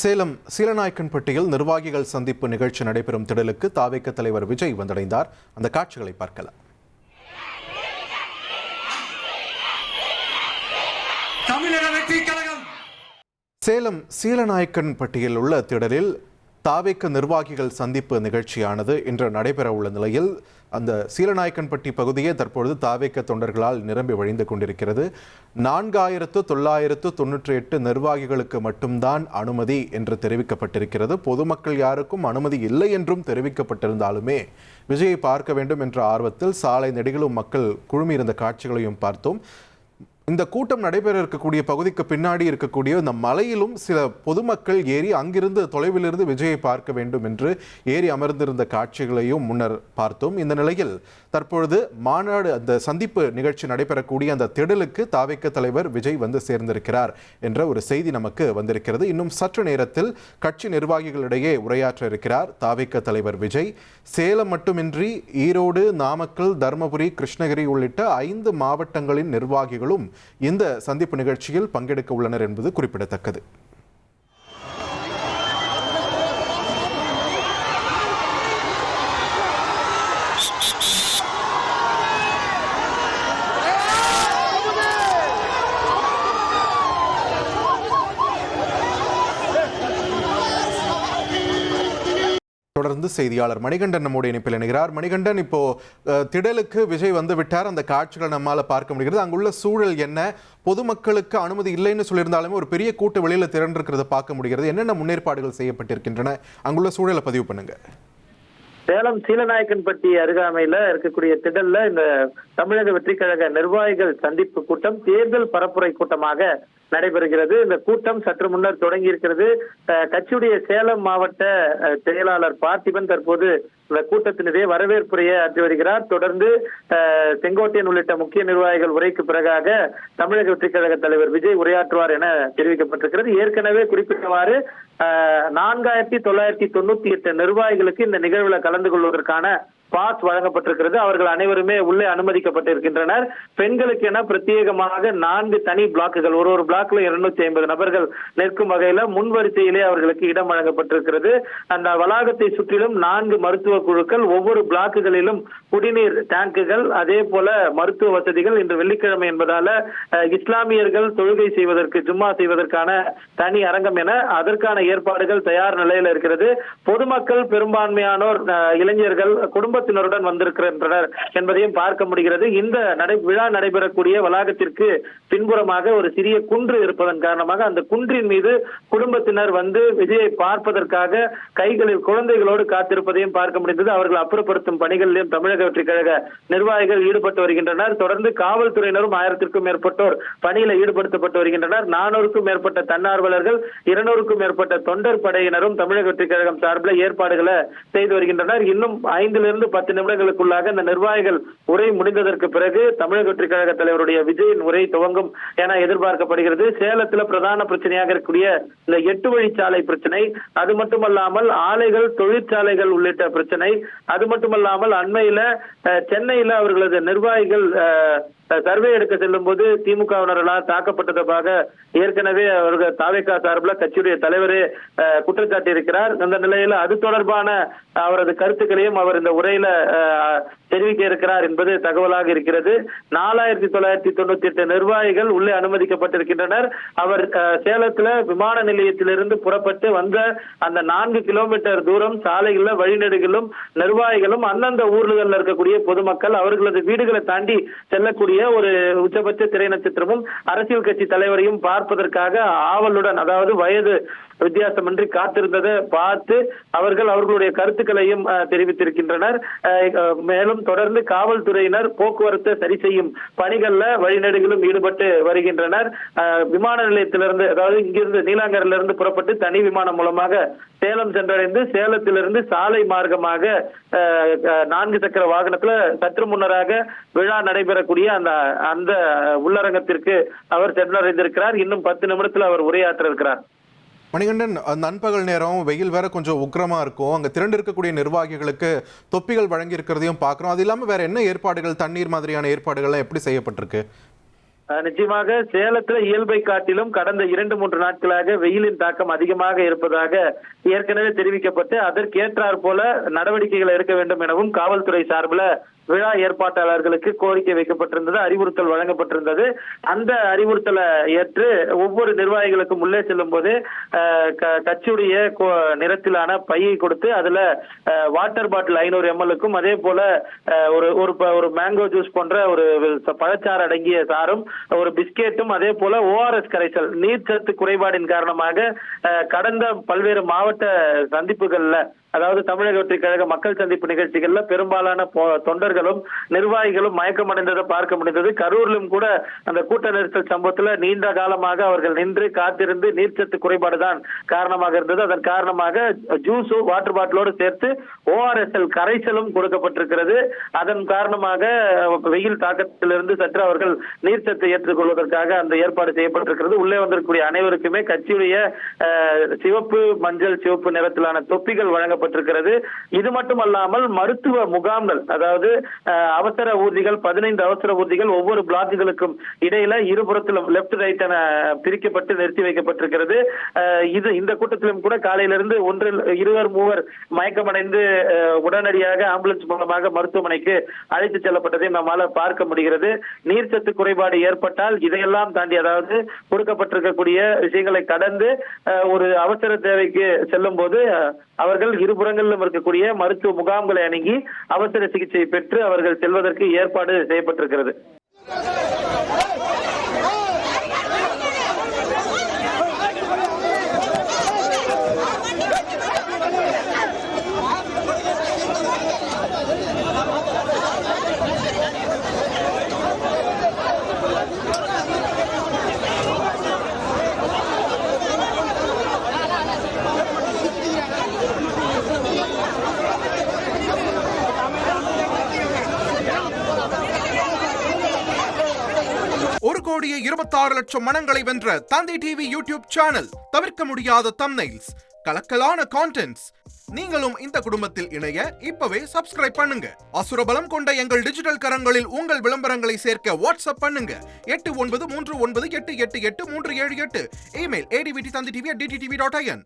சேலம் சீலநாயக்கன்பட்டியில் நிர்வாகிகள் சந்திப்பு நிகழ்ச்சி நடைபெறும் திடலுக்கு தாவேக தலைவர் விஜய் வந்தடைந்தார். அந்த காட்சிகளை பார்க்கலாம். சேலம் சீலநாயக்கன்பட்டியில் உள்ள திடலில் தாவேக நிர்வாகிகள் சந்திப்பு நிகழ்ச்சியானது இன்று நடைபெற உள்ள நிலையில் அந்த சீலநாயக்கன்பட்டி பகுதியே தற்பொழுது தாவேக தொண்டர்களால் நிரம்பி வழிந்து கொண்டிருக்கிறது. 4998 நிர்வாகிகளுக்கு மட்டும்தான் அனுமதி என்று தெரிவிக்கப்பட்டிருக்கிறது. பொதுமக்கள் யாருக்கும் அனுமதி இல்லை என்றும் தெரிவிக்கப்பட்டிருந்தாலுமே விஜயை பார்க்க வேண்டும் என்ற ஆர்வத்தில் சாலை நெடுகிலும் மக்கள் குழுமியிருந்த காட்சிகளையும் பார்த்தோம். இந்த கூட்டம் நடைபெற இருக்கக்கூடிய பகுதிக்கு பின்னாடி இருக்கக்கூடிய இந்த மலையிலும் சில பொதுமக்கள் ஏறி அங்கிருந்து தொலைவிலிருந்து விஜயை பார்க்க வேண்டும் என்று ஏறி அமர்ந்திருந்த காட்சிகளையும் முன்னர் பார்த்தோம். இந்த நிலையில் தற்பொழுது மாநாடு அந்த சந்திப்பு நிகழ்ச்சி நடைபெறக்கூடிய அந்த திடலுக்கு தாவேக தலைவர் விஜய் வந்து சேர்ந்திருக்கிறார் என்ற ஒரு செய்தி நமக்கு வந்திருக்கிறது. இன்னும் சற்று நேரத்தில் கட்சி நிர்வாகிகளிடையே உரையாற்ற இருக்கிறார் தாவேக தலைவர் விஜய். சேலம் மட்டுமின்றி ஈரோடு, நாமக்கல், தருமபுரி, கிருஷ்ணகிரி உள்ளிட்ட 5 மாவட்டங்களின் நிர்வாகிகளும் இந்த சந்திப்பு நிகழ்ச்சியில் பங்கெடுக்க உள்ளனர் என்பது குறிப்பிடத்தக்கது. தொடர்ந்து செய்தியாளர் மணிகண்டன் நம்முடைய இணைப்பில் இணைகிறார். மணிகண்டன், இப்போ திடலுக்கு விஜய் வந்து விட்டார். அந்த காட்சிகளை நம்மால பார்க்க முடிகிறது. அங்குள்ள சூழல் என்ன? பொதுமக்களுக்கு அனுமதி இல்லைன்னு சொல்லியிருந்தாலுமே ஒரு பெரிய கூட்டு வெளியில திரண்டிருக்கிறத பார்க்க முடிகிறது. என்னென்ன முன்னேற்பாடுகள் செய்யப்பட்டிருக்கின்றன? அங்குள்ள சூழலை பதிவு பண்ணுங்க. சேலம் சீலநாயக்கன்பட்டி அருகாமையில இருக்கக்கூடிய திடல்ல இந்த தமிழக வெற்றி கழக நிர்வாகிகள் சந்திப்பு கூட்டம் தேர்தல் பரப்புரை கூட்டமாக நடைபெறுகிறது. இந்த கூட்டம் சற்று முன்னர் தொடங்கி இருக்கிறது. கட்சியுடைய சேலம் மாவட்ட செயலாளர் பார்த்திபன் தற்போது இந்த கூட்டத்தினரே வரவேற்புரையை ஆற்றி வருகிறார். தொடர்ந்து செங்கோட்டையன் உள்ளிட்ட முக்கிய நிர்வாகிகள் உரைக்கு பிறகாக தமிழக வெற்றி கழக தலைவர் விஜய் உரையாற்றுவார் என தெரிவிக்கப்பட்டிருக்கிறது. ஏற்கனவே குறிப்பிட்டவாறு 4998 நிர்வாகிகளுக்கு இந்த நிகழ்வுல கலந்து கொள்வதற்கான பாஸ் வழங்கப்பட்டிருக்கிறது. அவர்கள் அனைவருமே உள்ளே அனுமதிக்கப்பட்டிருக்கின்றனர். பெண்களுக்கு என பிரத்யேகமாக 4 தனி பிளாக்குகள், ஒரு பிளாக்ல 250 நபர்கள் நிற்கும் வகையில முன்வரிசையிலே அவர்களுக்கு இடம் வழங்கப்பட்டிருக்கிறது. அந்த வளாகத்தை சுற்றிலும் 4 மருத்துவ குழுக்கள், ஒவ்வொரு பிளாக்குகளிலும் குடிநீர் டேங்குகள், அதே போல மருத்துவ வசதிகள். இன்று வெள்ளிக்கிழமை என்பதால இஸ்லாமியர்கள் தொழுகை செய்வதற்கு, ஜும்மா செய்வதற்கான தனி அரங்கம் என அதற்கான ஏற்பாடுகள் தயார் நிலையில் இருக்கிறது. பொதுமக்கள் பெரும்பான்மையானோர் இளைஞர்கள் குடும்பத்தினருடன் வந்திருக்கின்றனர் என்பதையும் பார்க்க முடிகிறது. இந்த விழா நடைபெறக்கூடிய வளாகத்திற்கு பின்புறமாக ஒரு சிறிய குன்று இருப்பதன் காரணமாக அந்த குன்றின் மீது குடும்பத்தினர் வந்து விஜயை பார்ப்பதற்காக கைகளில் குழந்தைகளோடு காத்திருப்பதையும் பார்க்க முடிந்தது. அவர்கள் அப்புறப்படுத்தும் பணிகளிலும் தமிழக வெற்றி கழக நிர்வாகிகள் ஈடுபட்டு வருகின்றனர். தொடர்ந்து காவல்துறையினரும் 1000க்கும் மேற்பட்டோர் பணியில ஈடுபடுத்தப்பட்டு வருகின்றனர். 400க்கும் மேற்பட்ட தன்னார்வலர்கள், 200க்கும் மேற்பட்ட தொண்டர் படையினரும் தமிழக வெற்றி கழகம் சார்பில் ஏற்பாடுகளை செய்து வருகின்றனர். இன்னும் 5 to 10 நிமிடங்களுக்குள்ளாக இந்த நிர்வாகிகள் உரை முடிந்ததற்கு பிறகு தமிழக வெற்றி கழக தலைவருடைய விஜயின் உரை துவங்கும் என எதிர்பார்க்கப்படுகிறது. சேலத்துல பிரதான பிரச்சனையாக இருக்கக்கூடிய இந்த 8 வழிச்சாலை பிரச்சனை, அது மட்டுமல்லாமல் ஆலைகள், தொழிற்சாலைகள் உள்ளிட்ட பிரச்சனை, அது மட்டுமல்லாமல் அண்மையில சென்னையில அவர்களது நிர்வாகிகள் சர்வே எடுக்க செல்லும் போது திமுகவினர்களால் தாக்கப்பட்டதாக ஏற்கனவே அவர்கள் தாவேகா சார்பில் கட்சியுடைய தலைவரே குற்றச்சாட்டி இருக்கிறார். இந்த நிலையில அது தொடர்பான அவரது கருத்துக்களையும் அவர் இந்த உரையில தெரிவிக்க இருக்கிறார் என்பது தகவலாக இருக்கிறது. 4998 நிர்வாகிகள் உள்ளே அனுமதிக்கப்பட்டிருக்கின்றனர். அவர் சேலத்துல விமான நிலையத்திலிருந்து புறப்பட்டு வந்த அந்த 4 கிலோமீட்டர் தூரம் சாலைகள்ல வழிநெடுகளும் நிர்வாகிகளும் அந்தந்த ஊர்களில் இருக்கக்கூடிய பொதுமக்கள் அவர்களது வீடுகளை தாண்டி செல்லக்கூடிய ஒரு உச்சபட்ச திரை நட்சத்திரமும் அரசியல் கட்சி தலைவரையும் பார்ப்பதற்காக ஆவலுடன், அதாவது வயது வித்தியாசமின்றி காத்திருந்ததை பார்த்து அவர்கள் அவர்களுடைய கருத்துக்களையும் தெரிவித்திருக்கின்றனர். மேலும் தொடர்ந்து காவல்துறையினர் போக்குவரத்தை சரி செய்யும் பணிகள்ல வழிநெடுகளும் ஈடுபட்டு வருகின்றனர். விமான நிலையத்திலிருந்து, அதாவது இங்கிருந்து நீலாங்கரிலிருந்து புறப்பட்டு தனி விமானம் மூலமாக சேலம் சென்றடைந்து சேலத்திலிருந்து சாலை மார்க்கமாக 4 சக்கர வாகனத்துல சற்று முன்னராக விழா நடைபெறக்கூடிய அந்த உள்ளரங்கத்திற்கு அவர் சென்றடைந்திருக்கிறார். இன்னும் 10 நிமிடத்தில் அவர் உரையாற்ற இருக்கிறார். மணிகண்டன், நண்பகல் நேரம், வெயில் வேற கொஞ்சம் உக்கிரமா இருக்கும். அங்க திரண்டு இருக்கக்கூடிய நிர்வாகிகளுக்கு தொப்பிகள் வழங்கி இருக்கிறதையும் பார்க்கிறோம். அது இல்லாம வேற என்ன ஏற்பாடுகள், தண்ணீர் மாதிரியான ஏற்பாடுகள்லாம் எப்படி செய்யப்பட்டிருக்கு? நிச்சயமாக சேலத்துல இயல்பை காட்டிலும் கடந்த 2-3 நாட்களாக வெயிலின் தாக்கம் அதிகமாக இருப்பதாக ஏற்கனவே தெரிவிக்கப்பட்டு அதற்கேற்றாற் போல நடவடிக்கைகள் எடுக்க வேண்டும் எனவும் காவல்துறை சார்பில் விழா ஏற்பாட்டாளர்களுக்கு கோரிக்கை வைக்கப்பட்டிருந்தது, அறிவுறுத்தல் வழங்கப்பட்டிருந்தது. அந்த அறிவுறுத்தலை ஏற்று ஒவ்வொரு நிர்வாகிகளுக்கும் உள்ளே செல்லும் போது கட்சியுடைய நிறத்திலான பையை கொடுத்து அதுல வாட்டர் பாட்டில் 500 ml அதே போல ஒரு மேங்கோ ஜூஸ் போன்ற ஒரு பழச்சாறு அடங்கிய சாரும் ஒரு பிஸ்கெட்டும் அதே போல ORS கரைசல் நீர்ச்சத்து குறைபாடின் காரணமாக கடந்த பல்வேறு மாவட்ட சந்திப்புகள்ல, அதாவது தமிழக வெற்றிக் கழக மக்கள் சந்திப்பு நிகழ்ச்சிகள்ல பெரும்பாலான தொண்டர்களும் நிர்வாகிகளும் மயக்கமடைந்ததை பார்க்க முடிந்தது. கரூரிலும் கூட அந்த கூட்ட நெரிசல் சம்பவத்துல நீண்ட காலமாக அவர்கள் நின்று காத்திருந்து நீர்ச்சத்து குறைபாடு தான் காரணமாக இருந்தது. அதன் காரணமாக ஜூஸும் வாட்டர் பாட்டிலோடு சேர்த்து ORSL கரைசலும் கொடுக்கப்பட்டிருக்கிறது. அதன் காரணமாக வெயில் தாக்கத்திலிருந்து சற்று அவர்கள் நீர்ச்சத்தை ஏற்றுக்கொள்வதற்காக அந்த ஏற்பாடு செய்யப்பட்டிருக்கிறது. உள்ளே வந்திருக்கக்கூடிய அனைவருக்குமே கட்சியுடைய சிவப்பு, மஞ்சள் சிவப்பு நிறத்திலான தொப்பிகள் வழங்கப்பட்டிருக்கிறது. இது மட்டுமல்லாமல் மருத்துவ முகாம்கள், அதாவது அவசர ஊர்திகள் 15 அவசர ஊர்திகள் ஒவ்வொரு பிளாக்குகளுக்கும் இடையில இருபுறத்திலும் லெப்ட் ரைட் என பிரிக்கப்பட்டு நிறுத்தி வைக்கப்பட்டிருக்கிறது. இந்த கூட்டத்திலும் கூட காலையிலிருந்து 1-2 மயக்கமடைந்து உடனடியாக ஆம்புலன்ஸ் மூலமாக மருத்துவமனைக்கு அழைத்து செல்லப்பட்டதை நம்மால பார்க்க முடிகிறது. நீர்ச்சத்து குறைபாடு ஏற்பட்டால் இதையெல்லாம் தாண்டி, அதாவது கொடுக்கப்பட்டிருக்கக்கூடிய விஷயங்களை கடந்து ஒரு அவசர தேவைக்கு செல்லும் போது அவர்கள் இருபுறங்களிலும் இருக்கக்கூடிய மருத்துவ முகாம்களை அணுகி அவசர சிகிச்சை பெற்று அவர்கள் செல்வதற்கு ஏற்பாடு செய்யப்பட்டிருக்கிறது. ஒரு கோடியே 26 லட்சம் மனங்களை வென்ற தந்தி டிவி யூடியூப் சேனல். தவிர்க்க முடியாத தம்ப்நெயில்ஸ், கலக்கலான கான்டென்ட்ஸ். நீங்களும் இந்த குடும்பத்தில் இணைய இப்பவே சப்ஸ்கிரைப் பண்ணுங்க. அசுரபலம் கொண்ட எங்கள் டிஜிட்டல் கரங்களில் உங்கள் விளம்பரங்களை சேர்க்க வாட்ஸ்அப் பண்ணுங்க. 8939888378. Email advttv@dttv.in.